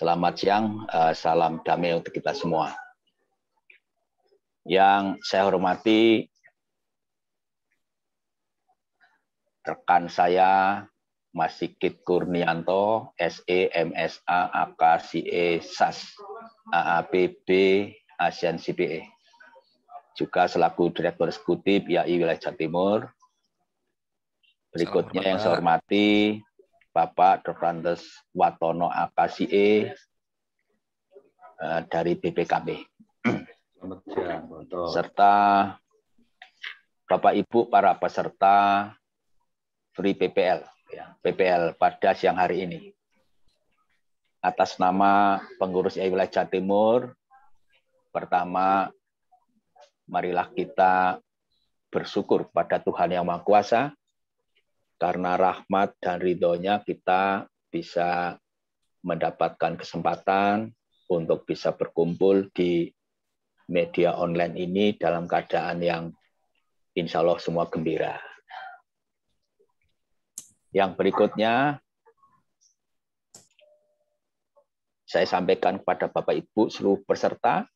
Selamat siang, salam damai untuk kita semua. Yang saya hormati rekan saya Mas Sigit Kurnianto, SE, MSA, AK, CE, SAS, AAPB, ASEAN CPE. Juga selaku Direktur Eksekutif IAI Wilayah Jawa Timur. Berikutnya yang saya hormati Bapak Dr. Andes Watono, AK, CE, dari BPKB. Selamat siang, serta Bapak Ibu para peserta Free PPL, PPL pada siang hari ini. Atas nama pengurus IAI Wilayah Jawa Timur, pertama, marilah kita bersyukur pada Tuhan Yang Maha Kuasa, karena rahmat dan ridhonya kita bisa mendapatkan kesempatan untuk bisa berkumpul di media online ini dalam keadaan yang insya Allah semua gembira. Yang berikutnya, saya sampaikan kepada Bapak Ibu seluruh peserta,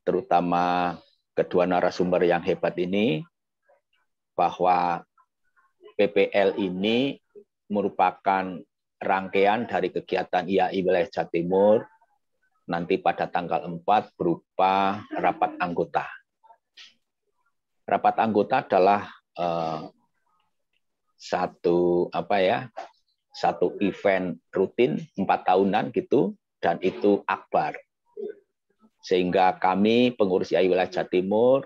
terutama kedua narasumber yang hebat ini, bahwa PPL ini merupakan rangkaian dari kegiatan IAI Wilayah Jawa Timur nanti pada tanggal 4 berupa rapat anggota. Rapat anggota adalah satu event rutin 4 tahunan gitu, dan itu akbar. Sehingga kami pengurus IAI Wilayah Jawa Timur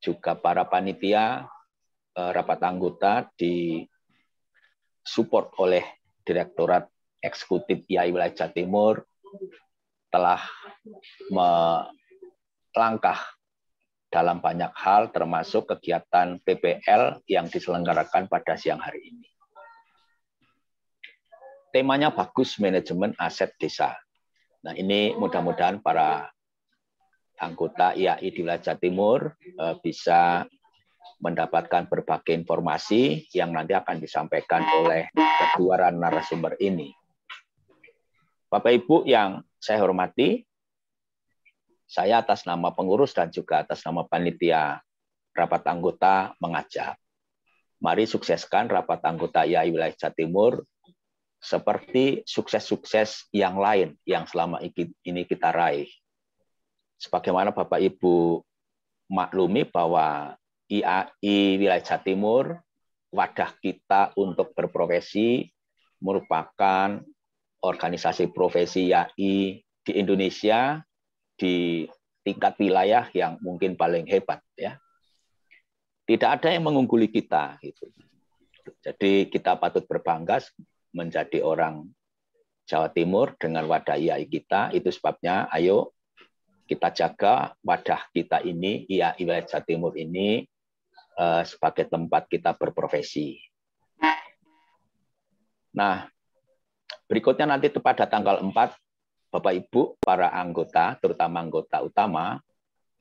juga para panitia rapat anggota disupport oleh Direktorat Eksekutif IAI Wilayah Jawa Timur telah melangkah dalam banyak hal termasuk kegiatan PPL yang diselenggarakan pada siang hari ini. Temanya bagus, manajemen aset desa. Nah, ini mudah-mudahan para anggota IAI di wilayah Jawa Timur bisa mendapatkan berbagai informasi yang nanti akan disampaikan oleh kedua narasumber ini. Bapak Ibu yang saya hormati, saya atas nama pengurus dan juga atas nama panitia rapat anggota mengajak, mari sukseskan rapat anggota IAI Wilayah Jawa Timur seperti sukses-sukses yang lain yang selama ini kita raih. Sebagaimana Bapak Ibu maklumi bahwa IAI Wilayah Jawa Timur, wadah kita untuk berprofesi, merupakan organisasi profesi IAI di Indonesia di tingkat wilayah yang mungkin paling hebat, ya. Tidak ada yang mengungguli kita gitu. Jadi kita patut berbangga menjadi orang Jawa Timur dengan wadah IAI kita. Itu sebabnya ayo kita jaga wadah kita ini, IAI Wilayah Jawa Timur ini sebagai tempat kita berprofesi. Nah, berikutnya nanti pada tanggal 4, Bapak Ibu, para anggota, terutama anggota utama,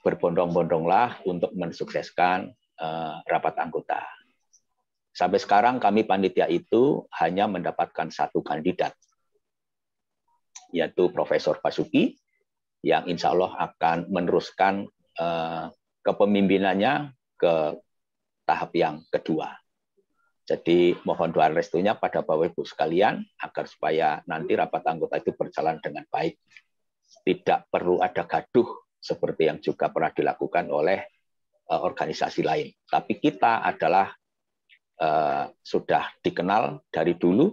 berbondong-bondonglah untuk mensukseskan rapat anggota. Sampai sekarang kami panitia itu hanya mendapatkan 1 kandidat, yaitu Profesor Basuki, yang insya Allah akan meneruskan kepemimpinannya ke tahap yang kedua. Jadi mohon doa restunya pada Bapak Ibu sekalian agar supaya nanti rapat anggota itu berjalan dengan baik. Tidak perlu ada gaduh seperti yang juga pernah dilakukan oleh organisasi lain. Tapi kita adalah sudah dikenal dari dulu,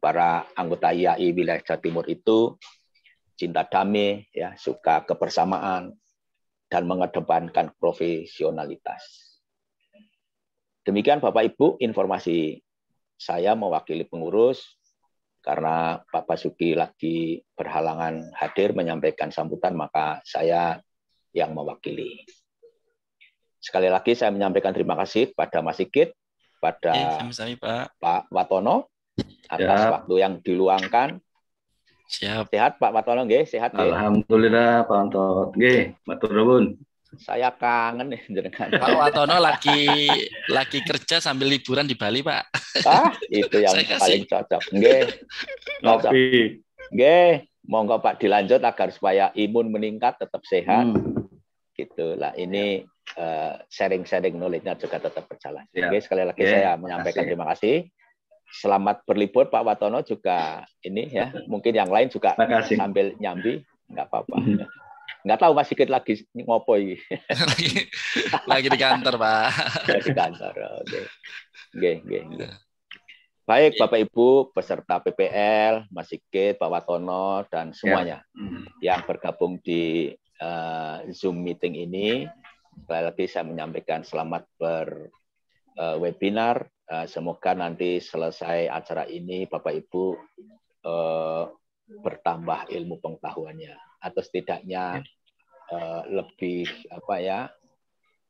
para anggota IAI Wilayah Jawa Timur itu cinta damai, ya, suka kebersamaan, dan mengedepankan profesionalitas. Demikian Bapak Ibu informasi saya mewakili pengurus, karena Pak Basuki lagi berhalangan hadir menyampaikan sambutan, maka saya yang mewakili. Sekali lagi saya menyampaikan terima kasih pada Mas Sigit, pada Pak Watono atas waktu yang diluangkan. Siap. Sehat Pak Watono, nggih? Sehat nggih? Alhamdulillah Pak Anto. Nggih, matur nuwun. Saya kangen nih jenengan. Pak Watono lagi kerja sambil liburan di Bali, Pak. Ah, itu yang paling cocok. Nggih. Ngopi. Nggih, monggo Pak dilanjut agar supaya imun meningkat, tetap sehat. Gitu lah. Ini sharing-sharing knowledge-nya juga tetap berjalan. Oke, sekali lagi saya menyampaikan terima kasih. Selamat berlibur Pak Watono juga ini ya. Mungkin yang lain juga sambil nyambi, nggak apa-apa. Nggak tahu Mas Sigit lagi ngopo ini. lagi di kantor Pak. Di kantor. Oke. Oke. Baik Bapak Ibu peserta PPL, Mas Sigit, Pak Watono dan semuanya yang bergabung di Zoom meeting ini. Sekali lagi saya menyampaikan selamat berwebinar. Semoga nanti selesai acara ini Bapak Ibu bertambah ilmu pengetahuannya atau setidaknya lebih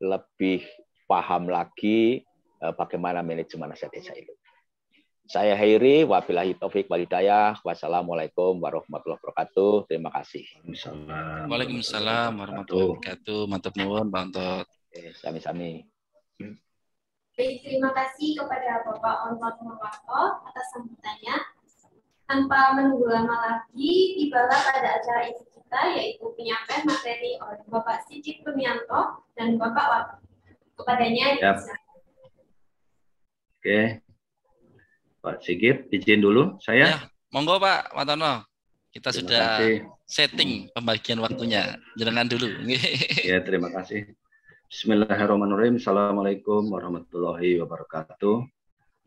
lebih paham lagi bagaimana manajemen aset desa itu. Saya Hairi, wabillahi taufik wal hidayah. Wassalamualaikum warahmatullahi wabarakatuh. Terima kasih. Waalaikumsalam warahmatullahi wabarakatuh. Mantap nuwun, Pak Ontot. Sami-sami. Terima kasih kepada Bapak Ontot Nurwanto atas sambutannya. Tanpa menunggu lama lagi, tibalah pada acara inti kita, yaitu penyampaian materi oleh Bapak Sigit Rumianto dan Bapak Wato. Kepadanya, Oke. Pak Sigit, izin dulu saya. Ya, monggo Pak Watono. Kita sudah kasih. setting pembagian waktunya. Jangan dulu. Ya, terima kasih. Bismillahirrahmanirrahim. Assalamualaikum warahmatullahi wabarakatuh.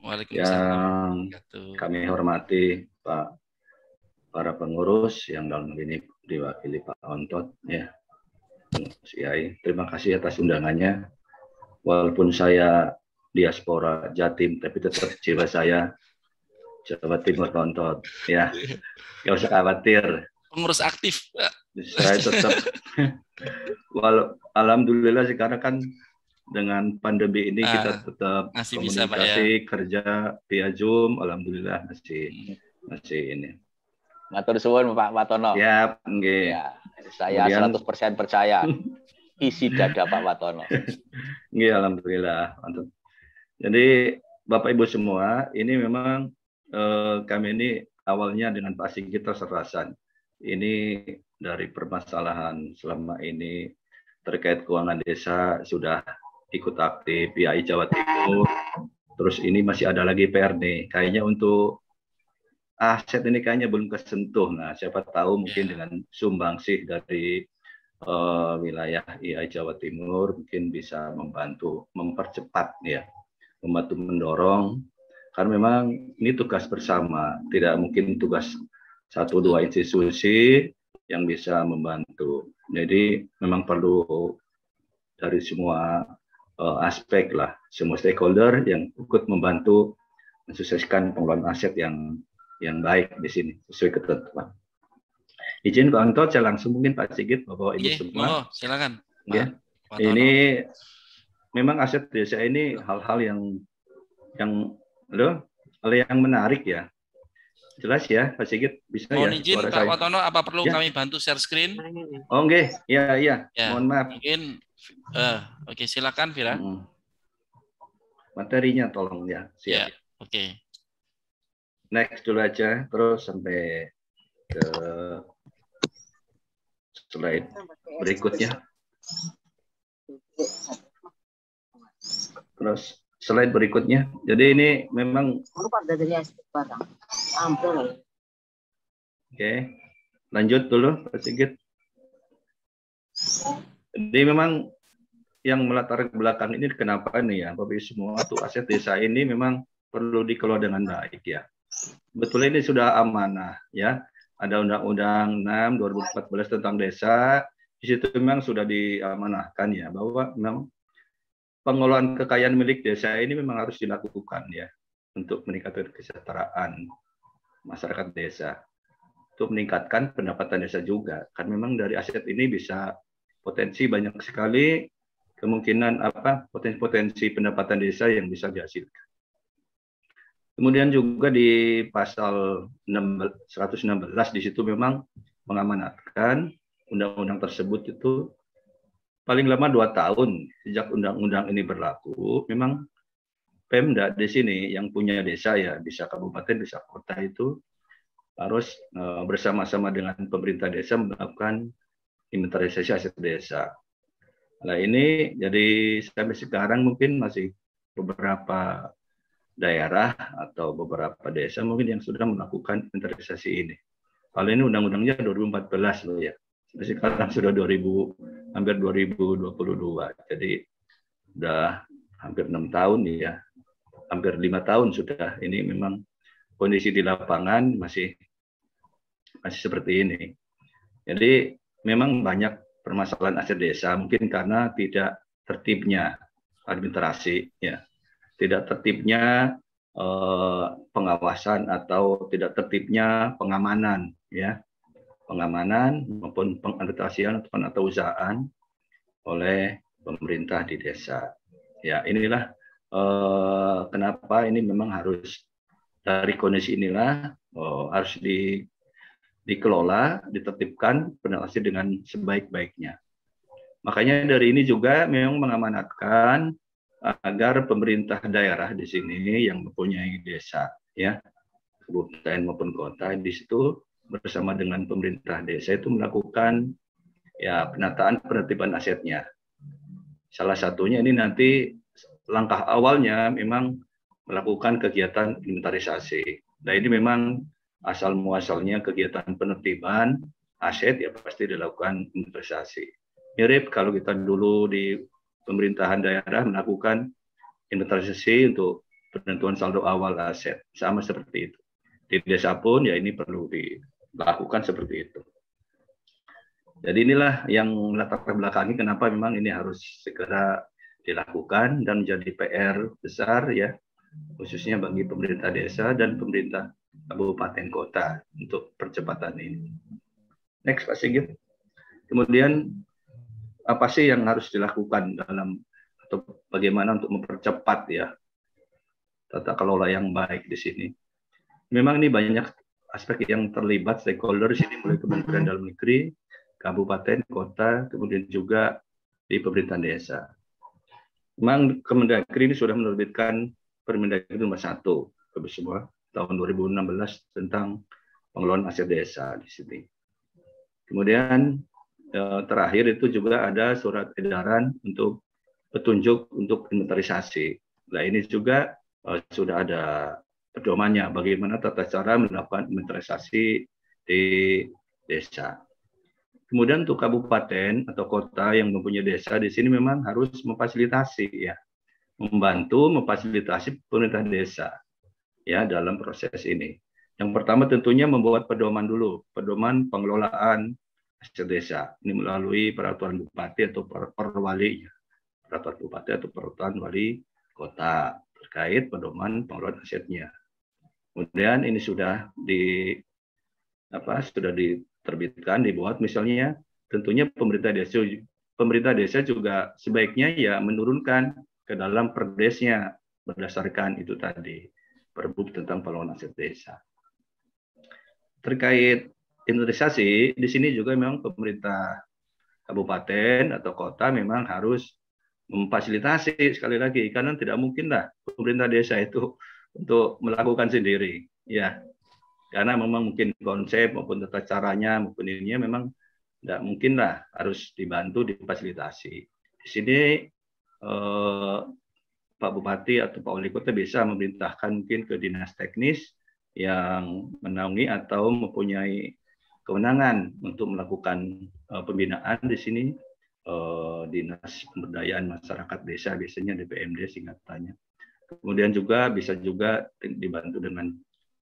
Waalaikumsalam. Yang kami hormati para pengurus yang dalam ini diwakili Pak Ontot, ya. Terima kasih atas undangannya. Walaupun saya diaspora Jatim, tapi tetap jiwa saya Jawa Timur Pak Ontot, ya. Nggak usah khawatir. Pengurus aktif. Saya tetap. Alhamdulillah sekarang kan dengan pandemi ini kita tetap masih komunikasi bisa, Pak, ya? Kerja via Zoom. Alhamdulillah masih ini. Matur suwun Pak Watono. Ya, nggih. Ya, saya 100% percaya isi dada Pak Watono. Nggih, alhamdulillah. Mantap. Jadi Bapak Ibu semua, ini memang kami ini awalnya dengan Pak Sigit Serasan. Ini dari permasalahan selama ini terkait keuangan desa sudah ikut aktif PIAI Jawa Timur. Terus ini masih ada lagi PR nih. Kayaknya untuk aset ini kayaknya belum kesentuh. Nah, siapa tahu mungkin dengan sumbangsih dari wilayah IAI Jawa Timur mungkin bisa membantu mempercepat ya, membantu mendorong. Karena memang ini tugas bersama, tidak mungkin tugas 1-2 institusi yang bisa membantu. Jadi memang perlu dari semua aspek lah, semua stakeholder yang ikut membantu mensukseskan pengelolaan aset yang baik di sini sesuai ketentuan. Izin Pak Ontot, saya langsung mungkin Pak Sigit, Bapak Ibu semua. Oh, silakan. Ya. Ini memang aset desa ini hal-hal yang menarik ya. Jelas ya, Pak Sigit, bisa ya? Mohon izin Pak Watono, apa perlu kami bantu share screen? Oh, nggih. Iya. Ya, mohon maaf. Mungkin, oke, silakan Vira. Materinya tolong ya. Siap. Ya, oke. Next dulu aja, terus sampai ke slide berikutnya. Terus slide berikutnya. Jadi ini memang Oke. Lanjut dulu Pak Sigit. Jadi memang yang melatar belakang ini kenapa nih ya, Bapak semua tuh aset desa ini memang perlu dikelola dengan baik ya. Betul ini sudah amanah ya. Ada Undang-Undang 6 2014 tentang desa. Di situ memang sudah diamanahkan ya bahwa memang pengelolaan kekayaan milik desa ini memang harus dilakukan ya untuk meningkatkan kesejahteraan masyarakat desa. Untuk meningkatkan pendapatan desa juga. Kan memang dari aset ini bisa potensi banyak sekali kemungkinan potensi pendapatan desa yang bisa dihasilkan. Kemudian juga di pasal 116 di situ memang mengamanatkan undang-undang tersebut itu paling lama 2 tahun sejak undang-undang ini berlaku. Memang Pemda di sini yang punya desa ya bisa kabupaten bisa kota itu harus bersama-sama dengan pemerintah desa melakukan inventarisasi aset desa. Nah ini jadi sampai sekarang mungkin masih beberapa daerah atau beberapa desa mungkin yang sudah melakukan inventarisasi ini. Kalau ini undang-undangnya 2014 loh ya. Sampai sekarang sudah hampir 2022. Jadi sudah hampir 6 tahun ya. Hampir 5 tahun sudah. Ini memang kondisi di lapangan masih seperti ini. Jadi memang banyak permasalahan aset desa mungkin karena tidak tertibnya administrasi ya. Tidak tertibnya pengawasan atau tidak tertibnya pengamanan ya, pengamanan maupun pengadministrasian atau penatausahaan oleh pemerintah di desa ya. Inilah kenapa ini memang harus dari kondisi inilah harus dikelola, ditertibkan, peneliti dengan sebaik-baiknya. Makanya dari ini juga memang mengamanatkan agar pemerintah daerah di sini yang mempunyai desa, ya, kabupaten maupun kota, di situ bersama dengan pemerintah desa itu melakukan ya penataan penertiban asetnya. Salah satunya ini nanti langkah awalnya memang melakukan kegiatan inventarisasi. Nah ini memang asal muasalnya kegiatan penertiban aset ya pasti dilakukan inventarisasi. Mirip kalau kita dulu di pemerintahan daerah melakukan inventarisasi untuk penentuan saldo awal aset, sama seperti itu. Di desa pun ya ini perlu dilakukan seperti itu. Jadi inilah yang latar belakangi kenapa memang ini harus segera dilakukan dan menjadi PR besar ya, khususnya bagi pemerintah desa dan pemerintah kabupaten kota untuk percepatan ini. Next Pak Sigit. Kemudian apa sih yang harus dilakukan dalam atau bagaimana untuk mempercepat ya tata kelola yang baik di sini. Memang ini banyak aspek yang terlibat stakeholder di sini mulai Kementerian Dalam Negeri, kabupaten, kota, kemudian juga di pemerintahan desa. Memang Kemendagri ini sudah menerbitkan Permendagri nomor 1 semua tahun 2016 tentang pengelolaan aset desa di sini. Kemudian terakhir itu juga ada surat edaran untuk petunjuk untuk inventarisasi. Nah ini juga sudah ada pedomannya bagaimana tata cara melakukan inventarisasi di desa. Kemudian untuk kabupaten atau kota yang mempunyai desa di sini memang harus memfasilitasi ya, memfasilitasi pemerintah desa ya dalam proses ini. Yang pertama tentunya membuat pedoman dulu, pedoman pengelolaan aset desa. Ini melalui peraturan bupati atau perwali, peraturan bupati atau peraturan wali kota terkait pedoman pengelolaan asetnya. Kemudian ini sudah diterbitkan, dibuat misalnya tentunya pemerintah desa juga sebaiknya ya menurunkan ke dalam perdesnya berdasarkan itu tadi Perbup tentang pengelolaan aset desa. Terkait inventarisasi di sini juga memang pemerintah kabupaten atau kota memang harus memfasilitasi sekali lagi karena tidak mungkinlah pemerintah desa itu untuk melakukan sendiri ya. Karena memang mungkin konsep maupun tata caranya maupun ininya memang tidak mungkin lah, harus dibantu, difasilitasi. Di sini Pak Bupati atau Pak Wali Kota bisa memerintahkan mungkin ke dinas teknis yang menaungi atau mempunyai kewenangan untuk melakukan pembinaan di sini, Dinas Pemberdayaan Masyarakat Desa biasanya DPMD singkatannya. Kemudian juga bisa juga dibantu dengan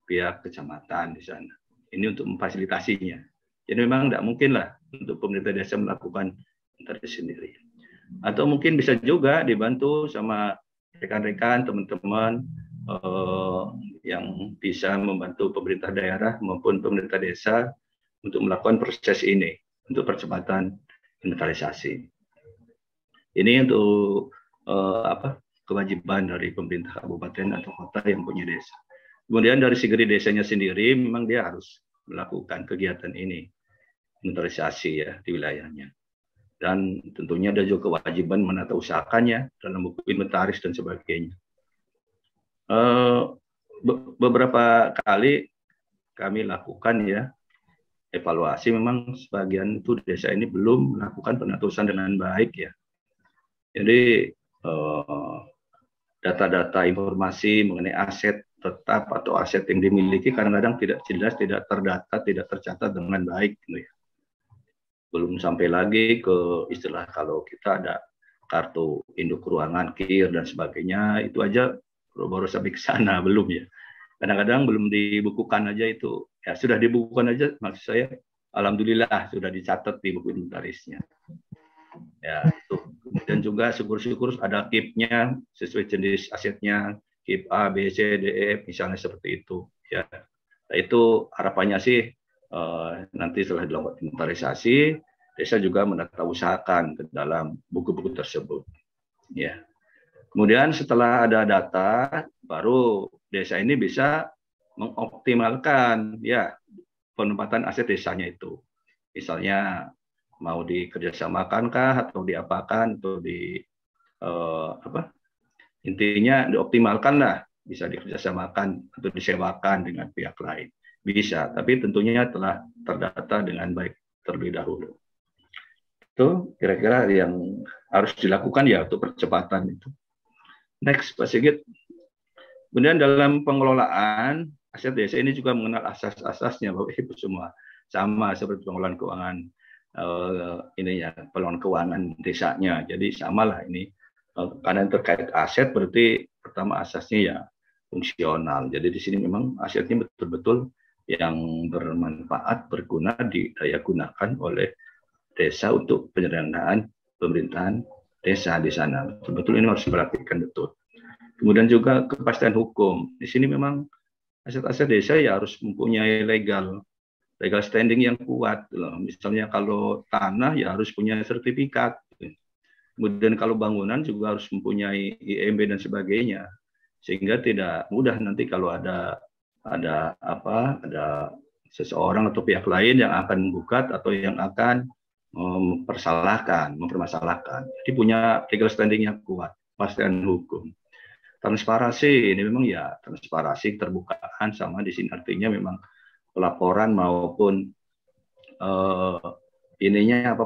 pihak kecamatan di sana. Ini untuk memfasilitasinya. Jadi memang tidak mungkin lah untuk pemerintah desa melakukan inventarisasi sendiri. Atau mungkin bisa juga dibantu sama rekan-rekan, teman-teman yang bisa membantu pemerintah daerah maupun pemerintah desa untuk melakukan proses ini, untuk percepatan inventarisasi. Ini untuk kewajiban dari pemerintah kabupaten atau kota yang punya desa. Kemudian dari segi desanya sendiri memang dia harus melakukan kegiatan ini, inventarisasi ya di wilayahnya. Dan tentunya ada juga kewajiban menata usahakannya dalam buku inventaris dan sebagainya. Beberapa kali kami lakukan ya evaluasi, memang sebagian itu desa ini belum melakukan penatusan dengan baik ya. Jadi data-data informasi mengenai aset tetap atau aset yang dimiliki kadang-kadang tidak jelas, tidak terdata, tidak tercatat dengan baik gitu ya. Belum sampai lagi ke istilah kalau kita ada kartu induk ruangan, KIR dan sebagainya, itu aja baru sampai ke sana belum ya. Kadang-kadang belum dibukukan aja itu. Ya sudah dibukukan aja, maksud saya alhamdulillah sudah dicatat di buku inventarisnya. Ya, itu. Kemudian juga syukur-syukur ada KIP-nya sesuai jenis asetnya, KIP A, B, C, D, E, misalnya seperti itu. Ya, nah, itu harapannya sih nanti setelah dilakukan inventarisasi, desa juga mendatausahakan ke dalam buku-buku tersebut. Ya. Kemudian setelah ada data, baru desa ini bisa mengoptimalkan ya penempatan aset desanya itu. Misalnya mau dikerjasamakankah atau diapakan atau intinya dioptimalkan lah, bisa dikerjasamakan atau disewakan dengan pihak lain. Bisa, tapi tentunya telah terdata dengan baik terlebih dahulu. Itu kira-kira yang harus dilakukan ya untuk percepatan itu. Next, Pak Sigit. Kemudian dalam pengelolaan aset desa ini juga mengenal asas-asasnya, Bapak Ibu semua. Sama seperti pengelolaan keuangan pengelolaan keuangan desanya. Jadi samalah ini. Karena terkait aset berarti pertama asasnya ya fungsional. Jadi di sini memang asetnya betul-betul yang bermanfaat, berguna, didaya gunakan oleh desa untuk penyelenggaraan pemerintahan desa di sana. Betul-betul ini harus diperhatikan betul. Kemudian juga kepastian hukum. Di sini memang aset-aset desa ya harus mempunyai legal standing yang kuat. Misalnya kalau tanah ya harus punya sertifikat. Kemudian kalau bangunan juga harus mempunyai IMB dan sebagainya. Sehingga tidak mudah nanti kalau ada seseorang atau pihak lain yang akan menggugat atau yang akan mempermasalahkan. Jadi punya legal standing yang kuat, kepastian hukum. Transparansi ini memang ya transparansi, terbukaan sama di sini artinya memang pelaporan maupun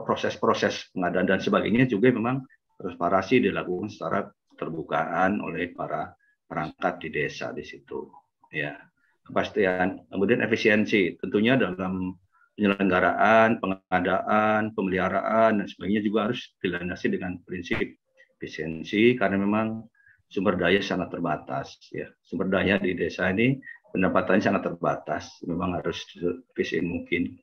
proses-proses pengadaan dan sebagainya juga memang transparansi dilakukan secara terbukaan oleh para perangkat di desa di situ. Ya, kepastian, kemudian efisiensi tentunya dalam penyelenggaraan, pengadaan, pemeliharaan dan sebagainya juga harus dilandasi dengan prinsip efisiensi karena memang sumber daya sangat terbatas ya. Sumber daya di desa ini pendapatannya sangat terbatas, memang harus efisien mungkin.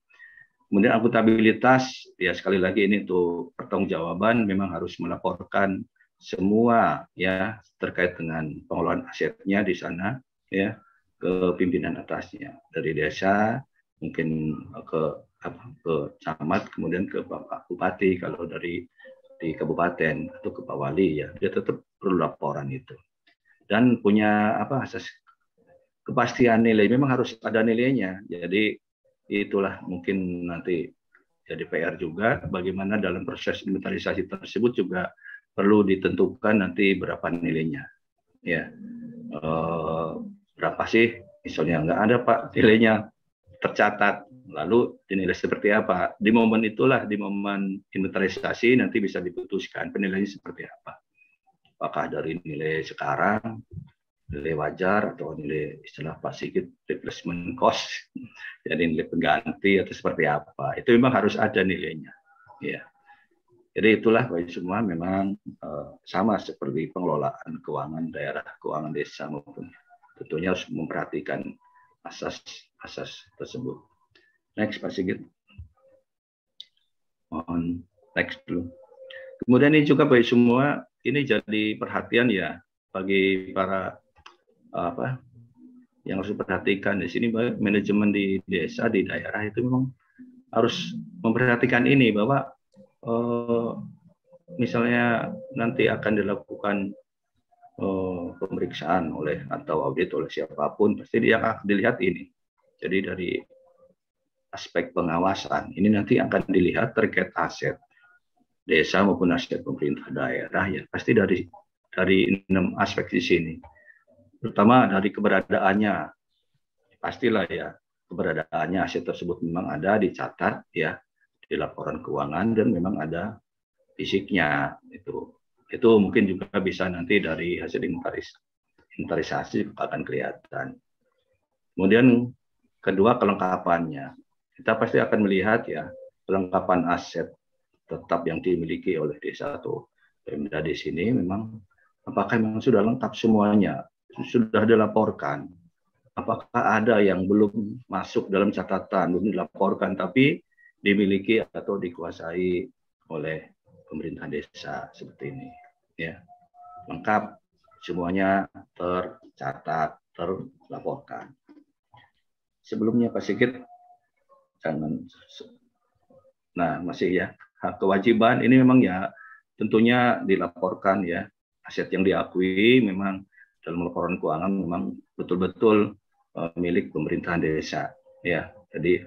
Kemudian akuntabilitas ya sekali lagi ini untuk pertanggungjawaban memang harus melaporkan semua ya terkait dengan pengelolaan asetnya di sana ya ke pimpinan atasnya dari desa mungkin ke camat, kemudian ke Bapak Bupati kalau di kabupaten atau ke Pak Wali ya, dia tetap perlu laporan itu. Dan punya asas kepastian nilai, memang harus ada nilainya. Jadi itulah mungkin nanti jadi PR juga bagaimana dalam proses inventarisasi tersebut juga perlu ditentukan nanti berapa nilainya. Ya, berapa sih? Misalnya nggak ada Pak nilainya tercatat, lalu dinilai seperti apa? Di momen itulah, di momen inventarisasi nanti bisa diputuskan penilaiannya seperti apa. Apakah dari nilai sekarang, nilai wajar, atau nilai istilah Pak Sigit replacement cost, jadi nilai pengganti atau seperti apa? Itu memang harus ada nilainya. Ya. Jadi itulah bagi semua memang sama seperti pengelolaan keuangan daerah, keuangan desa maupun tentunya harus memperhatikan asas tersebut. Next, Pak Sigit. Mohon next dulu. Kemudian ini juga bagi semua, ini jadi perhatian ya bagi para yang harus diperhatikan di sini, manajemen di desa, di daerah itu memang harus memperhatikan ini bahwa misalnya nanti akan dilakukan pemeriksaan oleh atau audit oleh siapapun, pasti dia akan dilihat ini. Jadi dari aspek pengawasan ini nanti akan dilihat terkait aset desa maupun aset pemerintah daerah ya pasti dari 6 aspek di sini. Pertama dari keberadaannya, pastilah ya keberadaannya aset tersebut memang ada dicatat ya di laporan keuangan dan memang ada fisiknya. Itu mungkin juga bisa nanti dari hasil inventarisasi akan kelihatan. Kemudian kedua, kelengkapannya. Kita pasti akan melihat ya kelengkapan aset tetap yang dimiliki oleh desa atau Pemda di sini memang apakah memang sudah lengkap semuanya, sudah dilaporkan. Apakah ada yang belum masuk dalam catatan, belum dilaporkan tapi dimiliki atau dikuasai oleh pemerintah desa seperti ini. Ya, lengkap semuanya tercatat, terlaporkan. Sebelumnya Pak Sigit, jangan. Nah, masih ya hak kewajiban ini memang ya tentunya dilaporkan ya aset yang diakui memang dalam laporan keuangan memang betul-betul milik pemerintahan desa ya. Jadi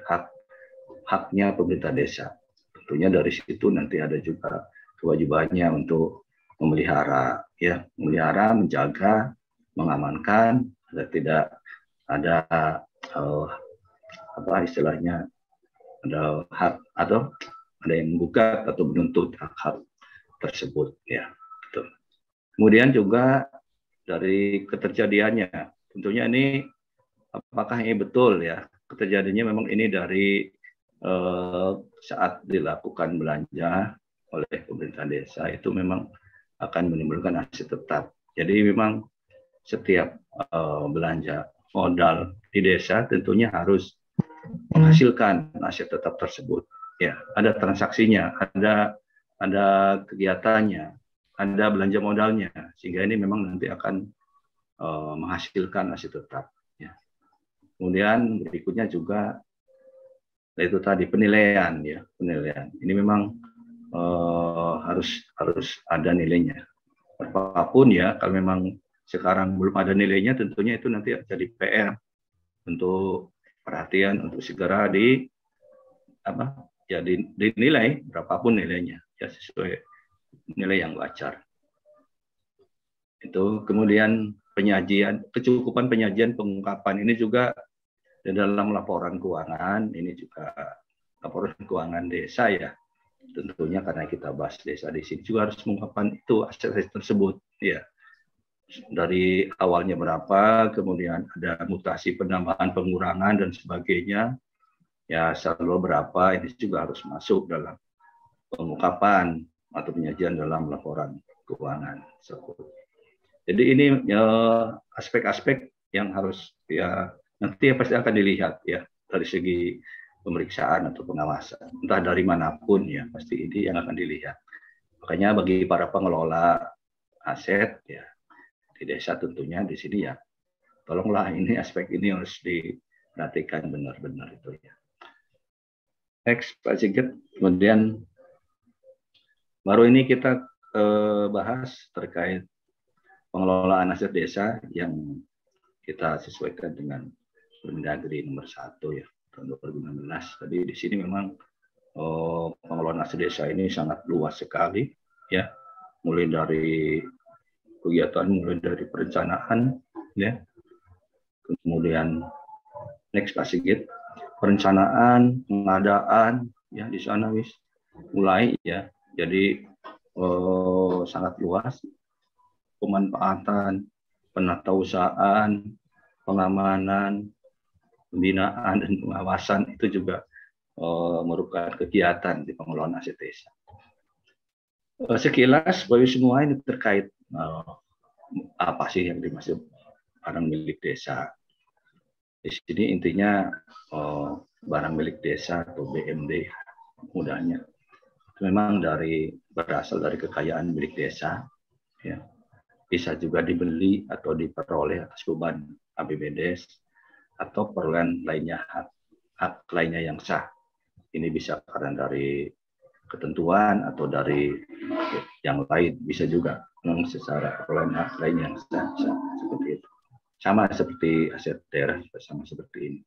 haknya pemerintah desa. Tentunya dari situ nanti ada juga kewajibannya untuk memelihara ya, menjaga, mengamankan agar tidak ada apa istilahnya ada hak atau ada yang menggugat atau menuntut hak tersebut ya. Gitu. Kemudian juga dari keterjadiannya, tentunya ini apakah ini betul ya keterjadiannya memang ini dari saat dilakukan belanja oleh pemerintah desa itu memang akan menimbulkan aset tetap. Jadi memang setiap belanja modal di desa tentunya harus menghasilkan aset tetap tersebut. Ya, ada transaksinya, ada kegiatannya, ada belanja modalnya, sehingga ini memang nanti akan menghasilkan aset tetap. Ya. Kemudian berikutnya juga itu tadi penilaian ya, penilaian. Ini memang harus ada nilainya. Apapun ya, kalau memang sekarang belum ada nilainya, tentunya itu nanti jadi PR untuk perhatian untuk segera dinilai berapapun nilainya ya sesuai nilai yang wajar. Itu kemudian kecukupan penyajian pengungkapan ini juga di dalam laporan keuangan, ini juga laporan keuangan desa ya. Tentunya karena kita bahas desa di sini juga harus mengungkapkan itu aset tersebut ya. Dari awalnya berapa, kemudian ada mutasi penambahan pengurangan dan sebagainya. Ya saldo berapa ini juga harus masuk dalam pengungkapan atau penyajian dalam laporan keuangan. Jadi ini aspek-aspek yang harus ya nanti pasti akan dilihat ya dari segi pemeriksaan atau pengawasan. Entah dari manapun ya pasti ini yang akan dilihat. Makanya bagi para pengelola aset ya di desa tentunya di sini ya tolonglah ini aspek ini harus diperhatikan benar-benar itu ya. Next Pak Sigit, kemudian baru ini kita bahas terkait pengelolaan aset desa yang kita sesuaikan dengan Permendagri nomor 1 ya tahun 2016. Tadi di sini memang pengelolaan aset desa ini sangat luas sekali ya, mulai dari kegiatan, mulai dari perencanaan ya, kemudian next Pak Sigit, perencanaan, pengadaan ya di sana wis mulai ya, jadi sangat luas, pemanfaatan, penatausahaan, pengamanan, pembinaan dan pengawasan itu juga merupakan kegiatan di pengelolaan aset desa. Sekilas Bapak semua ini terkait apa sih yang dimaksud barang milik desa. Di sini intinya barang milik desa atau BMD mudahnya memang berasal dari kekayaan milik desa ya. Bisa juga dibeli atau diperoleh atas beban APBD atau perolehan lainnya, hak lainnya yang sah. Ini bisa karena dari ketentuan atau dari yang lain, bisa juga secara perolehan hak lainnya yang sah seperti itu. Sama seperti aset daerah, sama seperti ini.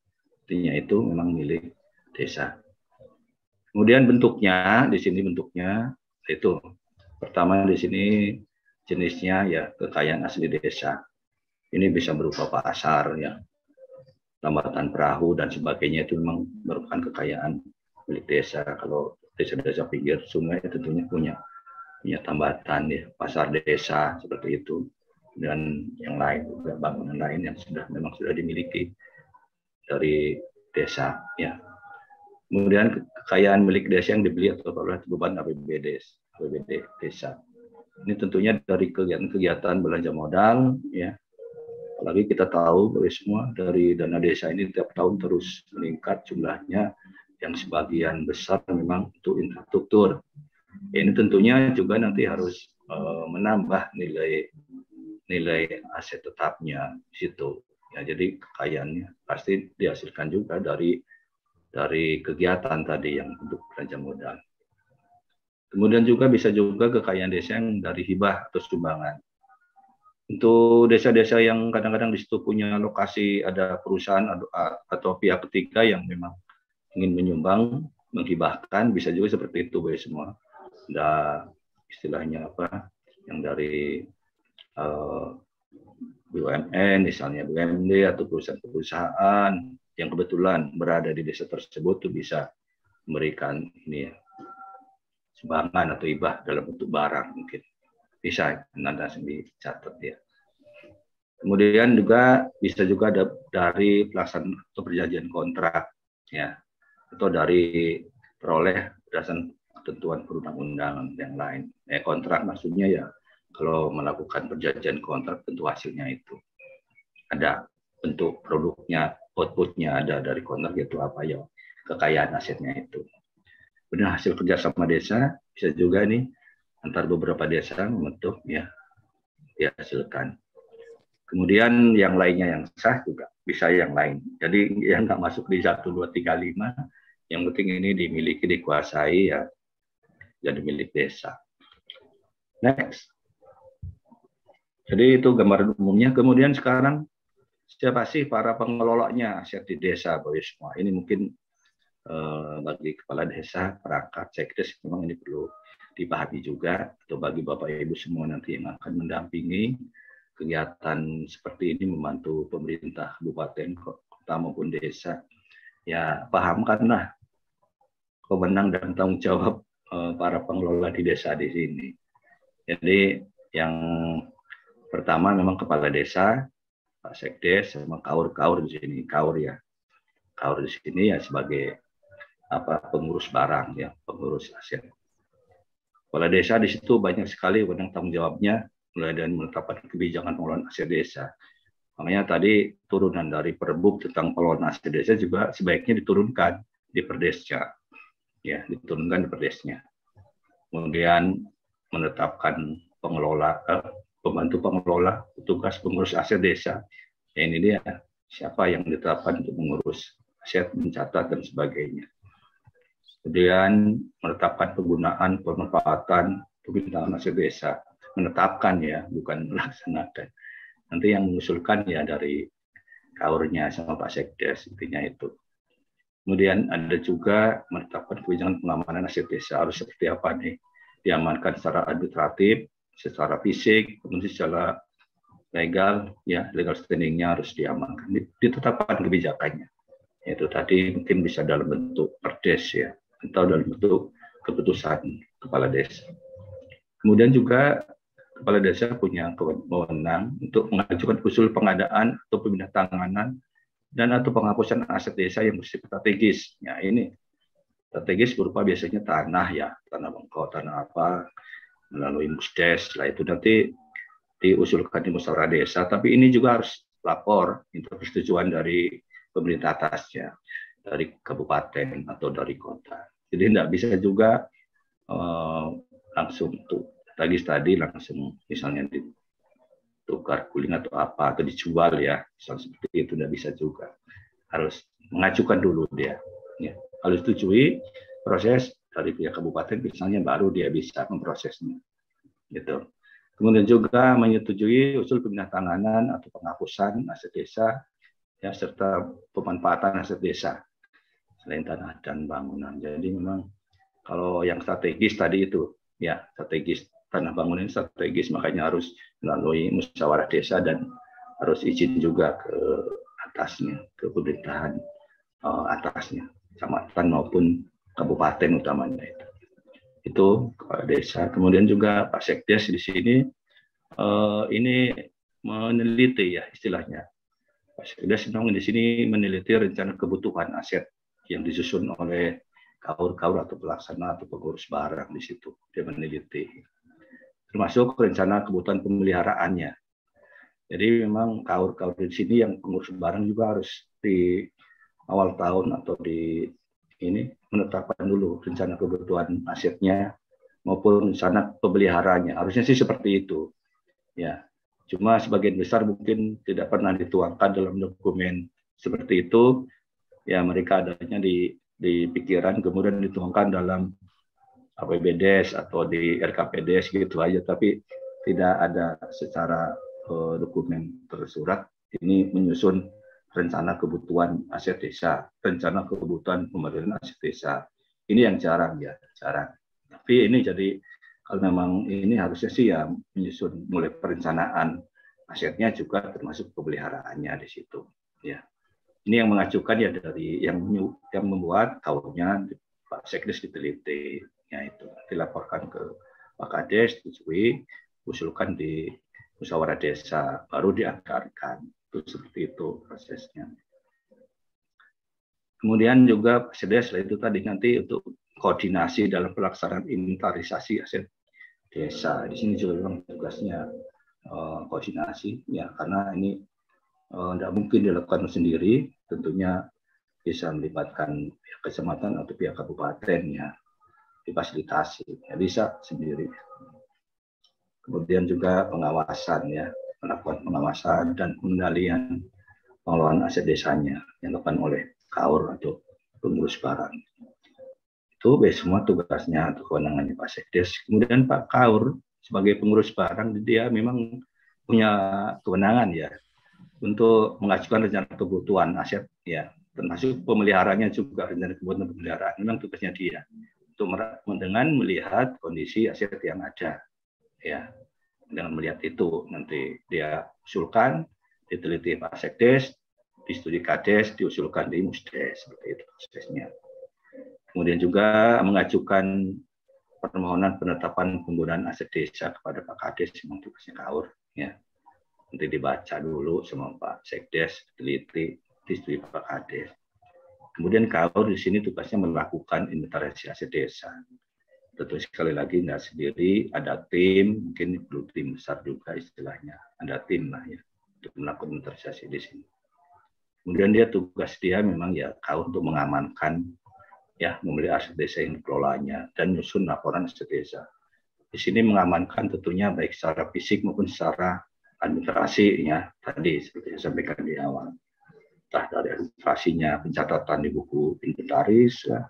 Artinya itu memang milik desa. Kemudian bentuknya, di sini bentuknya itu pertama di sini jenisnya ya kekayaan asli desa. Ini bisa berupa pasar ya, tambatan perahu dan sebagainya itu memang merupakan kekayaan milik desa. Kalau desa-desa pinggir sungai tentunya punya tambatan ya, pasar desa seperti itu, dan yang lain juga bangunan lain yang memang sudah dimiliki dari desa ya. Kemudian kekayaan milik desa yang dibeli atau oleh beban APBD desa. Ini tentunya dari kegiatan belanja modal ya. Apalagi kita tahu bahwa semua dari dana desa ini tiap tahun terus meningkat jumlahnya, yang sebagian besar memang untuk infrastruktur. Ini tentunya juga nanti harus menambah nilai aset tetapnya di situ. Ya, jadi kekayaannya pasti dihasilkan juga dari kegiatan tadi yang untuk belanja modal. Kemudian juga bisa juga kekayaan desa yang dari hibah atau sumbangan. Untuk desa-desa yang kadang-kadang di situ punya lokasi, ada perusahaan atau pihak ketiga yang memang ingin menyumbang, menghibahkan, bisa juga seperti itu semua. Ada istilahnya apa, yang dari BUMN, misalnya BUMD atau perusahaan-perusahaan yang kebetulan berada di desa tersebut tuh bisa memberikan ini ya, sumbangan atau hibah dalam bentuk barang mungkin. Bisa nanti langsung dicatat ya. Kemudian juga bisa juga dari pelaksanaan atau perjanjian kontrak ya, atau dari peroleh berdasarkan ketentuan perundang-undangan yang lain. Kontrak maksudnya ya kalau melakukan perjanjian kontrak tentu hasilnya itu ada bentuk produknya, outputnya ada dari kontrak, itu apa ya, kekayaan asetnya itu. Kemudian hasil kerjasama desa bisa juga nih antar beberapa desa membentuk ya dihasilkan. Kemudian yang lainnya yang sah juga bisa yang lain. Jadi yang nggak masuk di 1, 2, 3, 5, yang penting ini dimiliki, dikuasai ya, jadi milik desa. Next. Jadi itu gambaran umumnya. Kemudian sekarang siapa sih para pengelolanya aset di desa, Bapak semua? Ini mungkin bagi kepala desa, perangkat, sekdes, memang ini perlu dipahami juga, atau bagi Bapak Ibu semua nanti yang akan mendampingi kegiatan seperti ini, membantu pemerintah kabupaten, kota maupun desa, ya pahamkanlah kewenangan dan tanggung jawab para pengelola di desa di sini. Jadi yang pertama memang kepala desa, Pak Sekdes, sama kaur di sini, kaur di sini ya sebagai pengurus barang ya, pengurus aset. Kepala desa di situ banyak sekali wewenang tanggung jawabnya, mulai dari menetapkan kebijakan pengelolaan aset desa. Makanya tadi turunan dari Perbuk tentang pengelolaan aset desa juga sebaiknya diturunkan di Perdesnya, ya, diturunkan di Perdesnya. Kemudian menetapkan pembantu pengelola, petugas pengurus aset desa. Ya, ini dia siapa yang ditetapkan untuk mengurus aset, mencatat dan sebagainya. Kemudian menetapkan penggunaan, pemanfaatan, pembinaan aset desa. Menetapkan ya, bukan melaksanakan. Nanti yang mengusulkan ya dari kaurnya sama Pak Sekdes, intinya itu. Kemudian ada juga menetapkan kebijakan pengamanan aset desa, harus seperti apa nih? Diamankan secara administratif, secara fisik, kemudian secara legal, ya legal standingnya harus diamankan. Ditetapkan kebijakannya. Itu tadi mungkin bisa dalam bentuk perdes ya, atau dalam bentuk keputusan kepala desa. Kemudian juga kepala desa punya wewenang untuk mengajukan usul pengadaan atau pemindah tanganan dan atau penghapusan aset desa yang bersifat strategis. Ya, ini strategis berupa biasanya tanah ya, tanah bengkok, tanah apa, melalui musdes. Setelah itu nanti diusulkan di musyawarah desa, tapi ini juga harus lapor untuk persetujuan dari pemerintah atasnya, dari kabupaten atau dari kota. Jadi tidak bisa juga langsung tuh tadi langsung misalnya ditukar guling atau apa atau dijual ya, misalnya seperti itu tidak bisa juga. Harus mengajukan dulu dia, ya. Harus setujui proses dari pihak kabupaten misalnya, baru dia bisa memprosesnya, gitu. Kemudian juga menyetujui usul pemindah tanganan atau penghapusan aset desa, ya, serta pemanfaatan aset desa selain tanah dan bangunan. Jadi memang kalau yang strategis tadi itu, ya strategis tanah bangunan strategis, makanya harus melalui musyawarah desa dan harus izin juga ke atasnya, ke pemerintahan atasnya, kecamatan maupun kabupaten utamanya itu kepala desa. Kemudian juga Pak Sekdes di sini ini meneliti ya istilahnya. Pak Sekdes di sini meneliti rencana kebutuhan aset yang disusun oleh kaur-kaur atau pelaksana atau pengurus barang di situ. Dia meneliti. Termasuk rencana kebutuhan pemeliharaannya. Jadi memang kaur-kaur di sini yang pengurus barang juga harus di awal tahun atau di ini menetapkan dulu rencana kebutuhan asetnya maupun rencana pemeliharaannya. Harusnya sih seperti itu. Ya. Cuma sebagian besar mungkin tidak pernah dituangkan dalam dokumen seperti itu. Ya mereka adanya di pikiran kemudian dituangkan dalam APBDes atau di RKPDes gitu aja, tapi tidak ada secara dokumen tersurat ini menyusun rencana kebutuhan aset desa, rencana kebutuhan pemeliharaan aset desa. Ini yang jarang ya, jarang. Tapi ini jadi kalau memang ini harusnya sih ya menyusun mulai perencanaan asetnya juga termasuk pemeliharaannya di situ. Ya, ini yang mengajukan ya dari yang membuat tahunnya Pak Sekdes diteliti. Ya itu dilaporkan ke Pak Kades, disetujui, usulkan di musyawarah desa, baru dianggarkan. Itu seperti itu prosesnya. Kemudian juga Pak Sekdes itu tadi nanti untuk koordinasi dalam pelaksanaan inventarisasi aset desa. Di sini juga memang tugasnya koordinasi ya karena ini tidak mungkin dilakukan sendiri, tentunya bisa melibatkan pihak kecamatan atau pihak kabupaten ya. Difasilitasi, ya bisa sendiri. Kemudian juga pengawasan ya, melakukan pengawasan dan pengendalian pengelolaan aset desanya yang dilakukan oleh kaur atau pengurus barang. Itu semua tugasnya atau kewenangannya Pak Sekdes. Kemudian Pak Kaur sebagai pengurus barang dia memang punya kewenangan ya untuk mengajukan rencana kebutuhan aset ya, termasuk pemeliharaannya juga rencana kebutuhan pemeliharaan. Memang tugasnya dia. Dengan melihat kondisi aset yang ada, ya, dengan melihat itu nanti dia usulkan, diteliti Pak Sekdes, disetujui Kades, diusulkan di Musdes, seperti itu prosesnya. Kemudian juga mengajukan permohonan penetapan penggunaan aset desa kepada Pak Kades, memang tugasnya Kaur, ya. Nanti dibaca dulu sama Pak Sekdes, diteliti, disetujui Pak Kades. Kemudian Kaur di sini tugasnya melakukan inventarisasi aset desa. Tentu sekali lagi nggak sendiri, ada tim, mungkin perlu tim besar juga istilahnya. Ada tim lah ya untuk melakukan inventarisasi di sini. Kemudian tugas dia memang ya Kaur untuk mengamankan ya memilih aset desa yang dikelolanya dan menyusun laporan aset desa. Di sini mengamankan tentunya baik secara fisik maupun secara administrasinya tadi seperti yang saya sampaikan di awal. Entah dari administrasinya, pencatatan di buku inventaris, ya,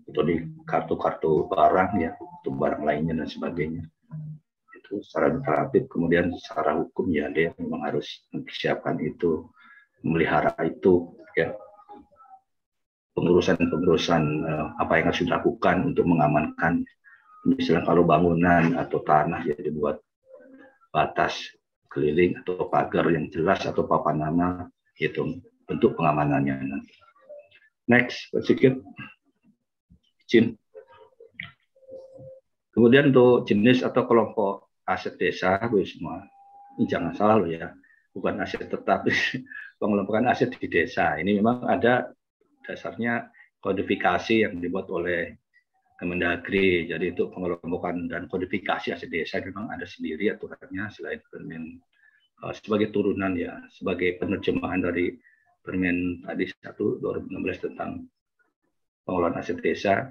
atau di kartu-kartu barang, ya, untuk barang lainnya dan sebagainya. Itu secara administratif, kemudian secara hukum ya dia memang harus mempersiapkan itu, memelihara itu, ya, pengurusan apa yang harus dilakukan untuk mengamankan, misalnya kalau bangunan atau tanah ya dibuat batas keliling atau pagar yang jelas atau papan nama itu. Bentuk pengamanannya nanti. Next, sedikit izin. Kemudian untuk jenis atau kelompok aset desa, semua ini jangan salah loh ya, bukan aset tetap, pengelompokan aset di desa. Ini memang ada dasarnya kodifikasi yang dibuat oleh Kemendagri. Jadi itu pengelompokan dan kodifikasi aset desa memang ada sendiri aturannya selain Permen sebagai turunan ya, sebagai penerjemahan dari Permen tadi 1/2016 tentang pengelolaan aset desa,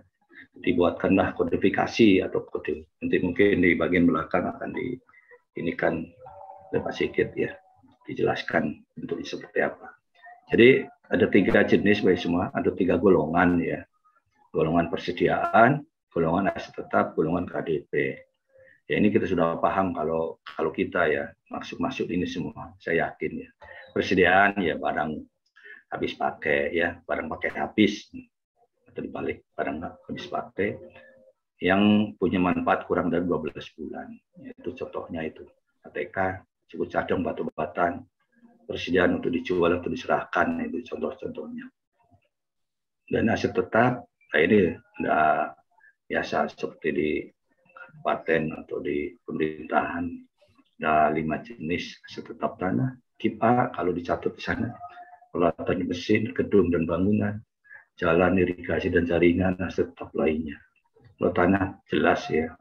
dibuatkanlah kodifikasi atau kode. Nanti mungkin di bagian belakang akan diinikan oleh Pak Sigit ya, dijelaskan bentuknya seperti apa. Jadi ada 3 jenis baik semua, ada 3 golongan ya, golongan persediaan, golongan aset tetap, golongan KDP. Ya ini kita sudah paham kalau kita ya masuk ini semua, saya yakin ya. Persediaan ya barang habis pakai ya, barang pakai habis atau dibalik barang habis pakai yang punya manfaat kurang dari 12 bulan. Itu contohnya itu ATK, cukup cadang batu-batan, persediaan untuk dijual atau diserahkan, itu contoh-contohnya. Dan aset tetap, nah ini tidak biasa seperti di kabupaten atau di pemerintahan, ada 5 jenis aset tetap tanah. Tip A kalau dicatat di sana, peralatan mesin, gedung dan bangunan, jalan, irigasi dan jaringan, aset tetap lainnya. Kalau tanah jelas ya,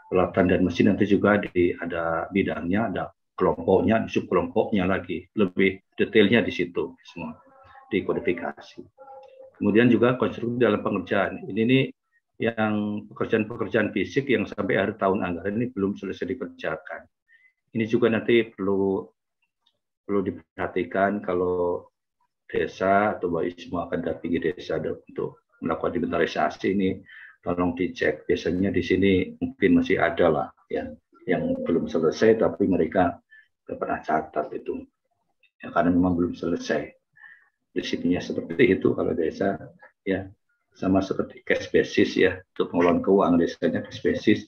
peralatan dan mesin nanti juga ada bidangnya, ada kelompoknya, subkelompoknya lagi, lebih detailnya di situ semua dikodifikasi. Kemudian juga konstruksi dalam pengerjaan. Ini nih yang pekerjaan-pekerjaan fisik yang sampai akhir tahun anggaran ini belum selesai dikerjakan. Ini juga nanti perlu diperhatikan kalau desa atau Bapak semua akan dampingi desa untuk melakukan inventarisasi ini, tolong dicek. Biasanya di sini mungkin masih ada lah ya yang belum selesai tapi mereka tidak pernah catat itu ya, karena memang belum selesai. Prinsipnya seperti itu kalau desa ya, sama seperti cash basis ya, untuk pengelolaan keuangan desanya cash basis,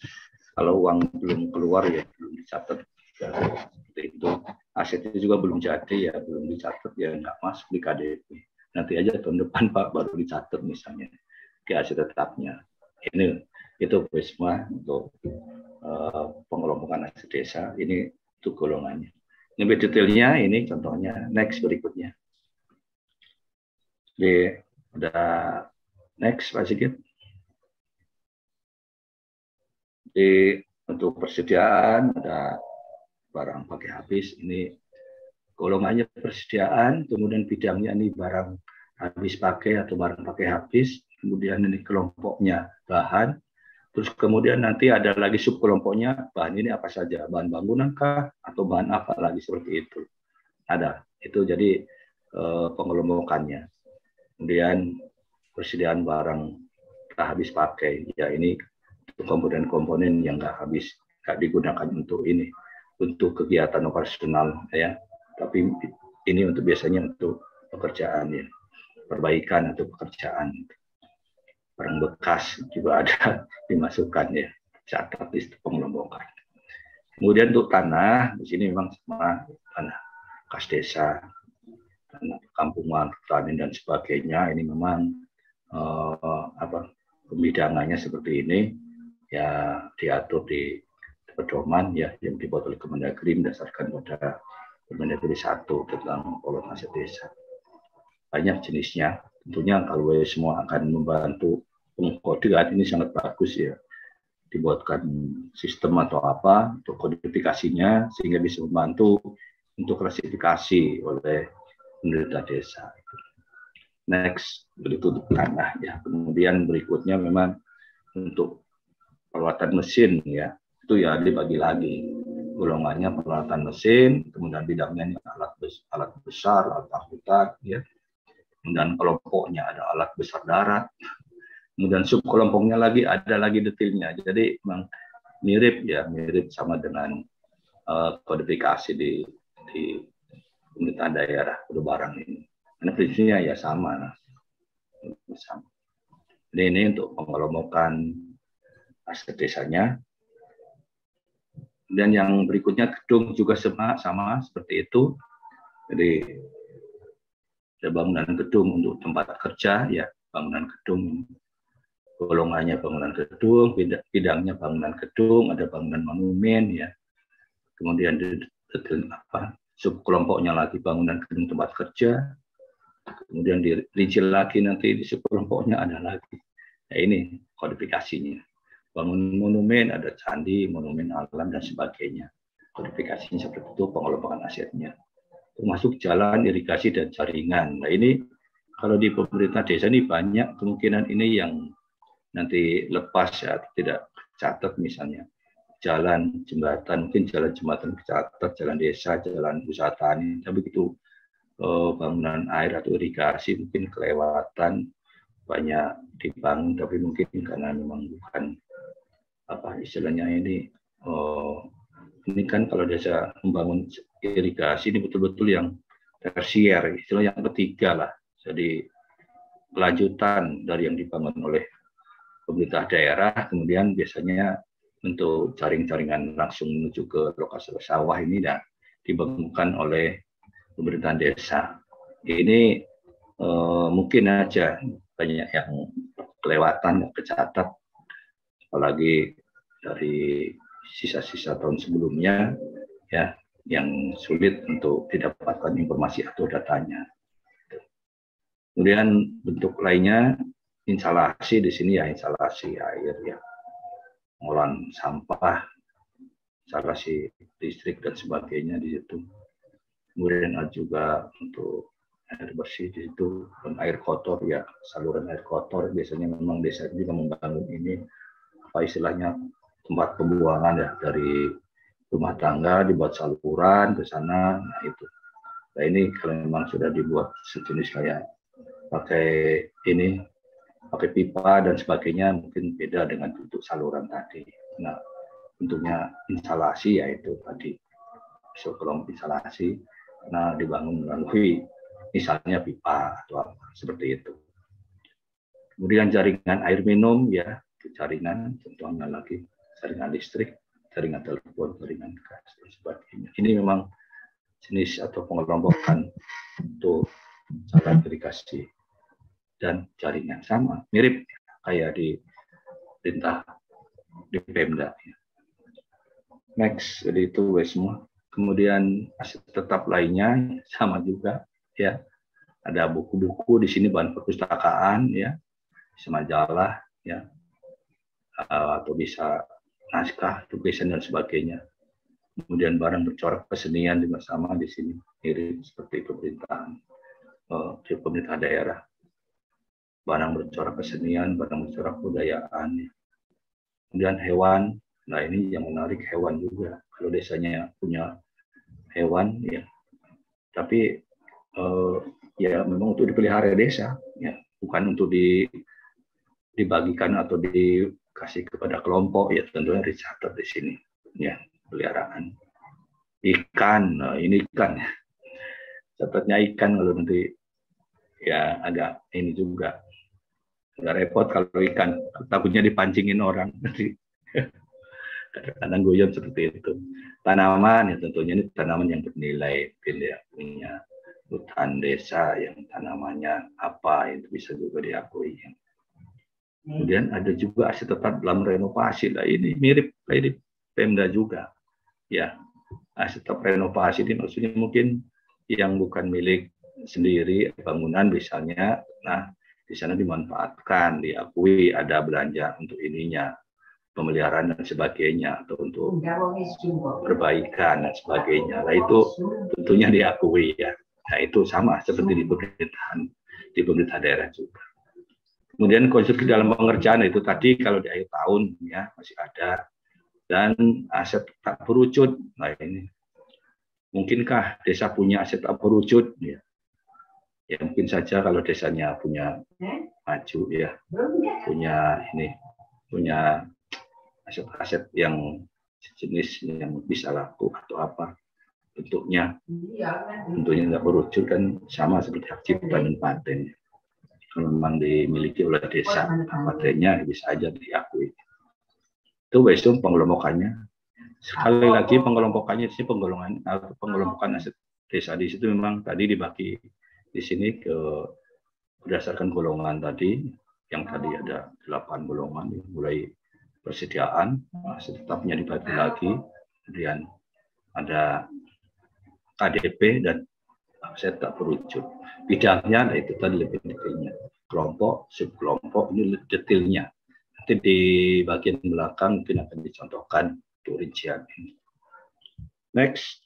kalau uang belum keluar ya belum dicatat ya, seperti itu. Asetnya juga belum jadi ya, belum dicatat ya, nggak masuk di KDP. Nanti aja tahun depan Pak baru dicatat misalnya ke aset tetapnya. Ini itu semua untuk pengelompokan aset desa. Ini untuk golongannya. Lebih detailnya ini contohnya next berikutnya. Udah next Pak Sigit. Untuk persediaan ada barang pakai habis, ini golongannya persediaan, kemudian bidangnya ini barang habis pakai atau barang pakai habis, kemudian ini kelompoknya bahan, terus kemudian nanti ada lagi subkelompoknya bahan ini apa saja, bahan bangunan kah atau bahan apa lagi seperti itu. Ada, itu jadi pengelompokannya. Kemudian persediaan barang tak habis pakai, ya ini komponen-komponen yang nggak habis, nggak digunakan untuk ini, untuk kegiatan operasional ya, tapi ini untuk biasanya untuk pekerjaan ya, perbaikan atau pekerjaan. Barang bekas juga ada dimasukkan ya, catat di pengelompokan. Kemudian untuk tanah, di sini memang sama tanah kas desa, tanah kampungan, pertanian dan sebagainya. Ini memang pembidangannya seperti ini ya, diatur di pedoman ya yang dibuat oleh Kemendagri berdasarkan pada Permendagri 1 tentang pengelolaan aset desa. Banyak jenisnya. Tentunya kalau semua akan membantu pengkodean ini sangat bagus ya. Dibuatkan sistem atau apa untuk kodifikasinya sehingga bisa membantu untuk klasifikasi oleh pemerintah desa. Next, itu untuk tanah ya. Kemudian berikutnya memang untuk peralatan mesin ya, itu ya dibagi lagi golongannya peralatan mesin, kemudian bidangnya ini alat besar, alat angkutan ya. Kemudian kelompoknya ada alat besar darat. Kemudian subkelompoknya lagi ada lagi detailnya. Jadi memang mirip ya, mirip sama dengan kodifikasi di pemerintahan daerah pada barang ini. Karena prinsipnya ya sama. Ini untuk pengelompokan aset desanya. Dan yang berikutnya gedung juga sama seperti itu. Jadi ada bangunan gedung untuk tempat kerja ya, bangunan gedung, golongannya bangunan gedung, bidangnya bangunan gedung, ada bangunan monumen ya. Kemudian subkelompoknya lagi bangunan gedung tempat kerja. Kemudian dirinci lagi nanti di subkelompoknya ada lagi. Nah, ini kodifikasinya. Bangun monumen, ada candi, monumen alam, dan sebagainya. Kodifikasinya seperti itu, pengelompokan asetnya. Termasuk jalan, irigasi, dan jaringan. Nah ini, kalau di pemerintah desa ini banyak kemungkinan ini yang nanti lepas ya, tidak catat misalnya. Jalan, jembatan, mungkin jalan jembatan catat, jalan desa, jalan usaha tani, tapi begitu bangunan air atau irigasi mungkin kelewatan, banyak dibangun, tapi mungkin karena memang bukan apa istilahnya ini kan kalau desa membangun irigasi ini betul-betul yang tersier, istilah yang ketiga lah, jadi kelanjutan dari yang dibangun oleh pemerintah daerah. Kemudian biasanya untuk jaring-jaringan langsung menuju ke lokasi sawah ini dan dibangunkan oleh pemerintahan desa. Ini mungkin aja banyak yang kelewatan, kecatat, apalagi dari sisa-sisa tahun sebelumnya, ya, yang sulit untuk didapatkan informasi atau datanya. Kemudian bentuk lainnya instalasi di sini ya, instalasi air ya, pengolahan sampah, instalasi listrik dan sebagainya di situ. Kemudian ada juga untuk air bersih di situ, dan air kotor ya, saluran air kotor. Biasanya memang desa juga membangun ini, apa istilahnya, tempat pembuangan ya, dari rumah tangga dibuat saluran ke sana. Nah itu. Nah ini kalau memang sudah dibuat sejenis kayak pakai ini, pakai pipa dan sebagainya, mungkin beda dengan bentuk saluran tadi. Nah bentuknya instalasi ya itu tadi, kelompok instalasi. Nah dibangun melalui misalnya pipa atau apa seperti itu. Kemudian jaringan air minum ya, jaringan contohnya lagi jaringan listrik, jaringan telepon, jaringan gas dan sebagainya. Ini memang jenis atau pengelompokan untuk saluran irigasi dan jaringan, sama mirip kayak di perintah di Pemda. Next, jadi itu semua. Kemudian aset tetap lainnya sama juga ya. Ada buku-buku di sini, bahan perpustakaan ya, bisa majalah ya, atau bisa naskah, tulisan dan sebagainya. Kemudian barang bercorak kesenian juga sama di sini, mirip seperti pemerintahan di pemerintah daerah. Barang bercorak kesenian, barang bercorak budayaan. Ya. Kemudian hewan, nah ini yang menarik, hewan juga. Kalau desanya punya hewan ya, tapi ya memang untuk dipelihara desa, ya bukan untuk dibagikan atau dikasih kepada kelompok, ya tentunya dicatat di sini, ya peliharaan. Ikan, nah ini ikan, catatnya ikan kalau nanti ya agak ini juga, agak repot kalau ikan, takutnya dipancingin orang nanti. Kadang-kadang guyon seperti itu. Tanaman ya tentunya ini tanaman yang bernilai, ya, punya hutan desa yang tanamannya apa itu bisa juga diakui. Kemudian ada juga aset tetap dalam renovasi. Nah, ini mirip kayak di Pemda juga. Ya, aset tetap renovasi ini maksudnya mungkin yang bukan milik sendiri bangunan misalnya. Nah, di sana dimanfaatkan, diakui ada belanja untuk ininya, pemeliharaan dan sebagainya, atau untuk perbaikan dan sebagainya. Nah, itu tentunya diakui ya. Nah, itu sama seperti di pemerintah daerah juga. Kemudian konstruksi dalam pengerjaan itu tadi kalau di akhir tahun ya masih ada, dan aset tak berwujud. Nah ini mungkinkah desa punya aset tak berwujud? Ya, ya mungkin saja kalau desanya punya maju ya, punya ini, punya aset-aset yang jenis yang bisa laku atau apa. Bentuknya tentunya nggak berwujud kan, sama seperti hak cipta dan paten. Kalau memang dimiliki oleh desa, patennya bisa aja diakui. Itu besok pengelompokannya. Sekali lagi pengelompokannya di sini pengelompokan aset desa di situ memang tadi dibagi di sini ke berdasarkan golongan tadi, yang tadi ada 8 golongan, mulai persediaan, aset tetapnya dibagi lagi, kemudian ada KDP dan aset tak berwujud. Bidangnya, nah itu tadi lebih detailnya. Kelompok, subkelompok, ini detailnya. Nanti di bagian belakang mungkin akan dicontohkan untuk rincian ini. Next.